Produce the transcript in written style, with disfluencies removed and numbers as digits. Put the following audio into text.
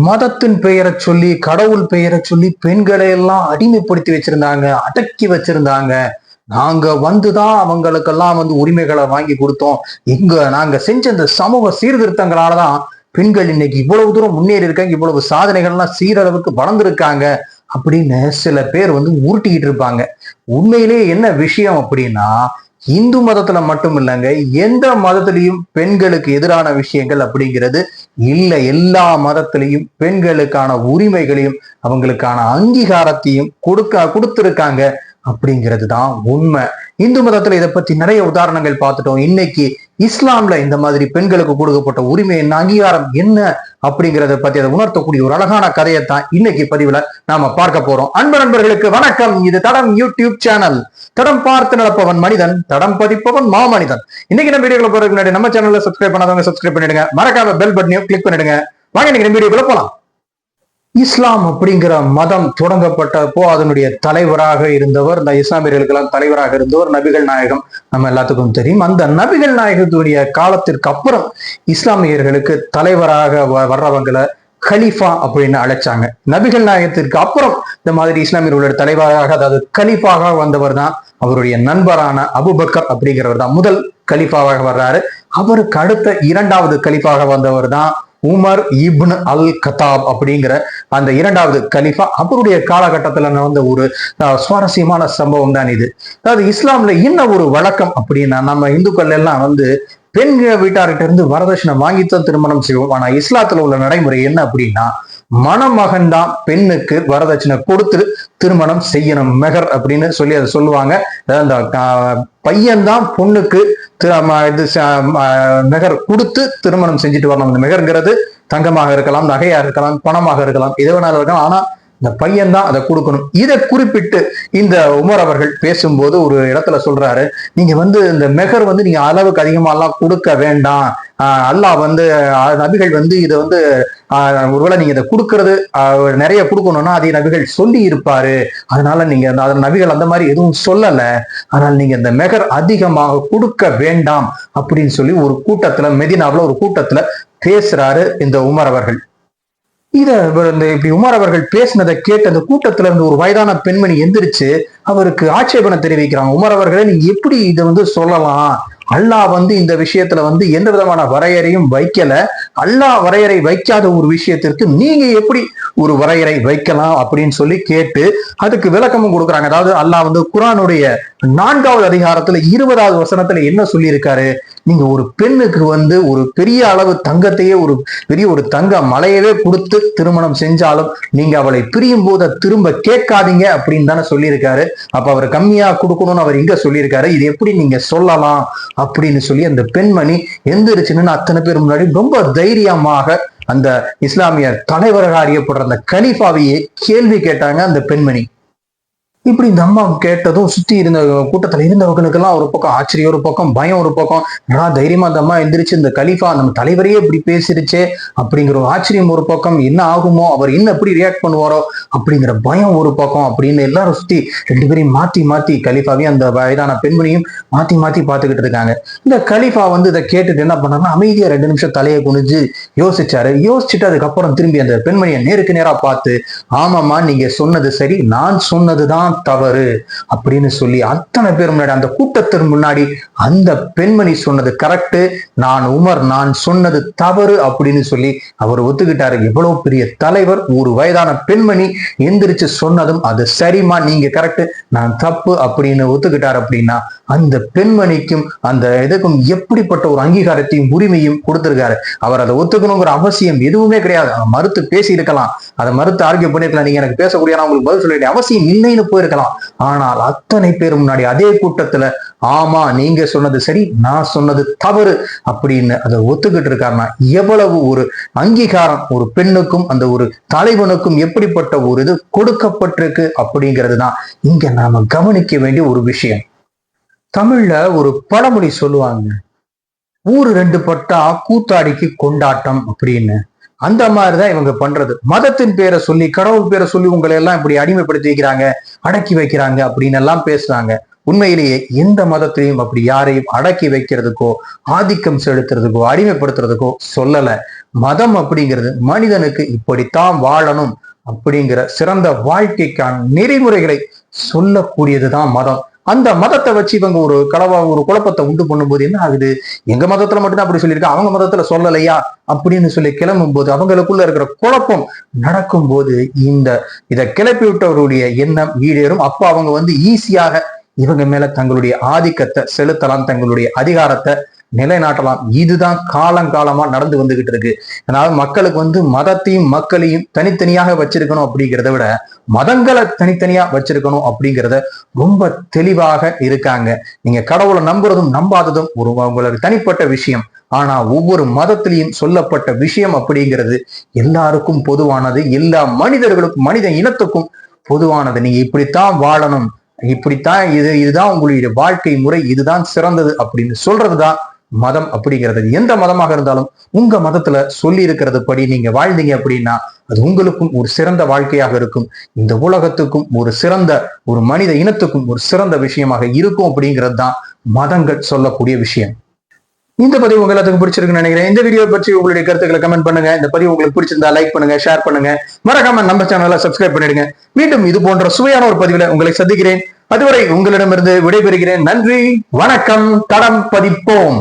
மதத்தின் பெயரை சொல்லி கடவுள் பெயரை சொல்லி பெண்களை எல்லாம் அடிமைப்படுத்தி வச்சிருந்தாங்க, அடக்கி வச்சிருந்தாங்க. நாங்க வந்துதான் அவங்களுக்கெல்லாம் உரிமைகளை வாங்கி கொடுத்தோம். நாங்க செஞ்ச இந்த சமூக சீர்திருத்தங்களாலதான் பெண்கள் இன்னைக்கு இவ்வளவு தூரம் முன்னேறி இருக்காங்க, இவ்வளவு சாதனைகள்லாம் சீரளவுக்கு வளர்ந்துருக்காங்க அப்படின்னு சில பேர் உருட்டிக்கிட்டு இருப்பாங்க. உண்மையிலே என்ன விஷயம் அப்படின்னா, இந்து மதத்துல மட்டும் இல்லைங்க, எந்த மதத்திலையும் பெண்களுக்கு எதிரான விஷயங்கள் அப்படிங்கிறது இல்லை. எல்லா மதத்திலையும் பெண்களுக்கான உரிமைகளையும் அவங்களுக்கான அங்கீகாரத்தையும் கொடுத்திருக்காங்க அப்படிங்கிறது தான் உண்மை. இந்து மதத்துல இதை பத்தி நிறைய உதாரணங்கள் பார்த்துட்டோம். இன்னைக்கு இஸ்லாம்ல இந்த மாதிரி பெண்களுக்கு கொடுக்கப்பட்ட உரிமை என்ன, அங்கீகாரம் என்ன அப்படிங்கிறத பத்தி அதை உணர்த்தக்கூடிய ஒரு அழகான கதையைத்தான் இன்னைக்கு பதிவுல நாம பார்க்க போறோம். அன்பு நண்பர்களுக்கு வணக்கம். இது தடம் யூடியூப் சேனல். தடம் பார்த்து நடப்பவன் மனிதன், தடம் பதிப்பவன் மாமனிதன். இன்னைக்கு நம்ம வீடியோக்குள்ள போறதுக்கு முன்னாடி நம்ம சேனல்ல சப்ஸ்கிரைப் பண்ணாதவங்க சப்ஸ்கிரைப் பண்ணிடுங்க, மறக்காம பெல் பட்டனையும் கிளிக் பண்ணிடுங்க. வாங்க இன்னைக்கு நம்ம வீடியோக்குள்ள போலாம். இஸ்லாம் அப்படிங்கிற மதம் தொடங்கப்பட்டப்போ அதனுடைய தலைவராக இருந்தவர், இந்த இஸ்லாமியர்களுக்கெல்லாம் தலைவராக இருந்தவர் நபிகள் நாயகம். நம்ம எல்லாத்துக்கும் தெரியும். அந்த நபிகள் நாயகத்துடைய காலத்திற்கு அப்புறம் இஸ்லாமியர்களுக்கு தலைவராக வர்றவங்களை கலீஃபா அப்படின்னு அழைச்சாங்க. நபிகள் நாயகத்திற்கு அப்புறம் இந்த மாதிரி இஸ்லாமியர்களுடைய தலைவராக, அதாவது கலீஃபாக வந்தவர் தான் அவருடைய நண்பரான அபுபக்கர் அப்படிங்கிறவர் தான் முதல் கலீஃபாவாக வர்றாரு. அவருக்கு அடுத்த இரண்டாவது கலீஃபாக வந்தவர் தான் உமர் இப்னு அல் கத்தாப் அப்படிங்கிற அந்த இரண்டாவது கலீஃபா. அவருடைய காலகட்டத்துல நடந்த ஒரு சுவாரஸ்யமான சம்பவம் தான் இது. அதாவது இஸ்லாம்ல என்ன ஒரு வழக்கம் அப்படின்னா, நம்ம இந்துக்கள் எல்லாம் பெண் வீட்டார்கிட்ட இருந்து வரதட்சணை வாங்கித்தான் திருமணம் செய்வோம். ஆனா இஸ்லாத்துல உள்ள நடைமுறை என்ன அப்படின்னா, மணமகன் தான் பெண்ணுக்கு வரதட்சணை கொடுத்து திருமணம் செய்யணும். மெஹர் அப்படின்னு சொல்லி அதை சொல்லுவாங்க. அந்த பையன்தான் பொண்ணுக்கு மெஹர் கொடுத்து திருமணம் செஞ்சுட்டு வரணும். இந்த மெஹர்ங்கிறது தங்கமாக இருக்கலாம், நகையா இருக்கலாம், பணமாக இருக்கலாம், எது வேணாலும் இருக்கலாம். ஆனா இந்த பையன் தான் அதை கொடுக்கணும். இதை குறிப்பிட்டு இந்த உமர் அவர்கள் பேசும்போது ஒரு இடத்துல சொல்றாரு, நீங்க இந்த மெஹர் நீங்க அளவுக்கு அதிகமா எல்லாம் கொடுக்க வேண்டாம். அல்லாஹ் நபிகள் இதை ஒருவேளை நீங்க இதை கொடுக்கறது நிறைய கொடுக்கணும்னா அதை நபிகள் சொல்லி இருப்பாரு. அதனால நீங்க நபிகள் அந்த மாதிரி எதுவும் சொல்லல. ஆனால் நீங்க இந்த மெஹர் அதிகமாக கொடுக்க வேண்டாம் அப்படின்னு சொல்லி ஒரு கூட்டத்துல, மெதினாவுல ஒரு கூட்டத்துல பேசுறாரு இந்த உமர் அவர்கள். இப்படி உமர் அவர்கள் பேசினதை கேட்டு அந்த கூட்டத்துல இருந்து ஒரு வயதான பெண்மணி எந்திரிச்சு அவருக்கு ஆட்சேபனை தெரிவிக்கிறாங்க. உமர் அவர்களே, நீங்க எப்படி இதை சொல்லலாம்? அல்லாஹ் இந்த விஷயத்துல எந்த விதமான வரையறையும் வைக்கல. அல்லாஹ் வரையறை வைக்காத ஒரு விஷயத்திற்கு நீங்க எப்படி ஒரு வரையறை வைக்கலாம் அப்படின்னு சொல்லி கேட்டு அதுக்கு விளக்கமும் கொடுக்குறாங்க. அதாவது அல்லாஹ் குர்ஆனுடைய 4வது அதிகாரத்துல 20வது வசனத்துல என்ன சொல்லி இருக்காரு, நீங்க ஒரு பெண்ணுக்கு ஒரு பெரிய அளவு தங்கத்தையே, ஒரு பெரிய ஒரு தங்க மலையவே கொடுத்து திருமணம் செஞ்சாலும் நீங்க அவளை பிரியும் போது திரும்ப கேட்காதீங்க அப்படின்னு தானே சொல்லியிருக்காரு. அப்ப அவர் கம்மியா கொடுக்கணும்னு அவர் இங்க சொல்லியிருக்காரு. இது எப்படி நீங்க சொல்லலாம் அப்படின்னு சொல்லி அந்த பெண்மணி எந்திரிச்சுன்னு அத்தனை பேர் முன்னாடி ரொம்ப தைரியமாக அந்த இஸ்லாமிய தலைவராக அறியப்படுற அந்த கலீஃபாவையே கேள்வி கேட்டாங்க அந்த பெண்மணி. இப்படி இந்த அம்மா கேட்டதும் சுத்தி இருந்த கூட்டத்துல இருந்தவர்களுக்கெல்லாம் ஒரு பக்கம் ஆச்சரியம், ஒரு பக்கம் பயம், ஒரு பக்கம் தைரியமா அந்த அம்மா எந்திரிச்சு இந்த கலீஃபா நம்ம தலைவரையே இப்படி பேசிருச்சே அப்படிங்கிற ஒரு ஆச்சரியம் ஒரு பக்கம், என்ன ஆகுமோ, அவர் என்ன எப்படி ரியாக்ட் பண்ணுவாரோ அப்படிங்கிற பயம் ஒரு பக்கம் அப்படின்னு எல்லாரும் சுத்தி ரெண்டு பேரையும் மாத்தி மாத்தி கலீஃபாவையும் அந்த வயதான பெண்மணியும் மாத்தி மாத்தி பார்த்துக்கிட்டு இருக்காங்க. இந்த கலீஃபா இதை கேட்டுட்டு என்ன பண்ணாங்கன்னா, அமைதியா 2 நிமிஷம் தலையை குனிஞ்சு யோசிச்சாரு. யோசிச்சுட்டு அதுக்கப்புறம் திரும்பி அந்த பெண்மணியை நேருக்கு நேரா பார்த்து, ஆமாம்மா நீங்க சொன்னது சரி, நான் சொன்னதுதான் தவறு அப்படின்னு சொல்லி அத்தனை பேர் முன்னாடி, அந்த கூட்டத்தின் முன்னாடி அந்த பெண்மணி சொன்னது கரெக்ட், நான் உமர், நான் சொன்னது தவறு அப்படின்னு சொல்லி அவர் ஒத்துக்கிட்டாரு. எவ்வளவு பெரிய தலைவர்! ஒரு வயதான பெண்மணி எந்திரிச்சு சொன்னதும் அது சரிமா, நீங்க கரெக்ட், நான் தப்பு அப்படின்னு ஒத்துக்கிட்டார். அப்படின்னா அந்த பெண்மணிக்கும் அந்த இதுக்கும் எப்படிப்பட்ட ஒரு அங்கீகாரத்தையும் உரிமையும் கொடுத்திருக்காரு. அவர் அதை ஒத்துக்கணுங்கிற அவசியம் எதுவுமே கிடையாது. மறுத்து பேசி இருக்கலாம், அதை மறுத்து ஆர்கியூ பண்ணிருக்கலாம், நீங்க எனக்கு பேசக்கூடிய உங்களுக்கு பதில் சொல்ல வேண்டிய அவசியம் இல்லைன்னு போயிருக்கலாம். ஆனால் அத்தனை பேர் முன்னாடி அதே கூட்டத்துல, ஆமா நீங்க சொன்னது சரி, நான் சொன்னது தவறு அப்படின்னு அதை ஒத்துக்கிட்டு இருக்காருன்னா எவ்வளவு ஒரு அங்கீகாரம் ஒரு பெண்ணுக்கும் அந்த ஒரு தலைவனுக்கும் எப்படிப்பட்ட ஒரு இது கொடுக்கப்பட்டிருக்கு அப்படிங்கிறது தான் இங்க நாம கவனிக்க வேண்டிய ஒரு விஷயம். தமிழ்ல ஒரு பழமொழி சொல்லுவாங்க, ஊரு 2 பட்டா கூத்தாடிக்கு கொண்டாட்டம் அப்படின்னு. அந்த மாதிரிதான் இவங்க பண்றது. மதத்தின் பேரை சொல்லி, கடவுள் பேரை சொல்லி உங்களை எல்லாம் இப்படி அடிமைப்படுத்தி வைக்கிறாங்க, அடக்கி வைக்கிறாங்க அப்படின்னு எல்லாம் பேசுறாங்க. உண்மையிலேயே எந்த மதத்திலையும் அப்படி யாரையும் அடக்கி வைக்கிறதுக்கோ ஆதிக்கம் செலுத்துறதுக்கோ அடிமைப்படுத்துறதுக்கோ சொல்லல. மதம் அப்படிங்கிறது மனிதனுக்கு இப்படித்தான் வாழணும் அப்படிங்கிற சிறந்த வாழ்க்கைக்கான நெறிமுறைகளை சொல்லக்கூடியதுதான் மதம். அந்த மதத்தை வச்சு இவங்க ஒரு குழப்பத்தை உண்டு பண்ணும்போது என்ன ஆகுது, எங்க மதத்துல மட்டும்தான் அப்படி சொல்லியிருக்கா, அவங்க மதத்துல சொல்லலையா அப்படின்னு சொல்லி கிளம்பும் போது அவங்களுக்குள்ள இருக்கிற குழப்பம் நடக்கும் போது இதை கிளப்பி விட்டவருடைய எண்ணம் ஈடேறும். அப்ப அவங்க ஈஸியாக இவங்க மேல தங்களுடைய ஆதிக்கத்தை செலுத்தலாம், தங்களுடைய அதிகாரத்தை நிலைநாட்டலாம். இதுதான் காலங்காலமா நடந்து வந்துகிட்டு இருக்கு. அதனால மக்களுக்கு மதத்தையும் மக்களையும் தனித்தனியாக வச்சிருக்கணும் அப்படிங்கிறத விட மதங்களை தனித்தனியா வச்சிருக்கணும் அப்படிங்கிறத ரொம்ப தெளிவாக இருக்காங்க. நீங்க கடவுளை நம்புறதும் நம்பாததும் உங்களுக்கு தனிப்பட்ட விஷயம். ஆனா ஒவ்வொரு மதத்திலையும் சொல்லப்பட்ட விஷயம் அப்படிங்கிறது எல்லாருக்கும் பொதுவானது, எல்லா மனிதர்களுக்கும் மனித இனத்துக்கும் பொதுவானது. நீங்க இப்படித்தான் வாழணும், இப்படித்தான் இதுதான் உங்களுடைய வாழ்க்கை முறை, இதுதான் சிறந்தது அப்படின்னு சொல்றதுதான் மதம் அப்படிங்கிறது. எந்த மதமாக இருந்தாலும் உங்க மதத்துல சொல்லி இருக்கிறது படி நீங்க வாழ்ந்தீங்க அப்படின்னா அது உங்களுக்கும் ஒரு சிறந்த வாழ்க்கையாக இருக்கும், இந்த உலகத்துக்கும் ஒரு மனித இனத்துக்கும் ஒரு சிறந்த விஷயமாக இருக்கும் அப்படிங்கிறது தான் மதங்கள் சொல்லக்கூடிய விஷயம். இந்த பதிவு உங்க எல்லாத்துக்கும் பிடிச்சிருக்குன்னு நினைக்கிறேன். இந்த வீடியோ பற்றி உங்களுடைய கருத்துக்களை கமெண்ட் பண்ணுங்க. இந்த பதிவு உங்களுக்கு பிடிச்சிருந்தா லைக் பண்ணுங்க, ஷேர் பண்ணுங்க, மறக்காம நம்ம சேனலை சப்ஸ்கிரைப் பண்ணிடுங்க. மீண்டும் இது போன்ற சுவையான ஒரு பதிவுல உங்களை சந்திக்கிறேன். அதுவரை உங்களிடமிருந்து விடைபெறுகிறேன். நன்றி, வணக்கம். தடம் பதிப்போம்.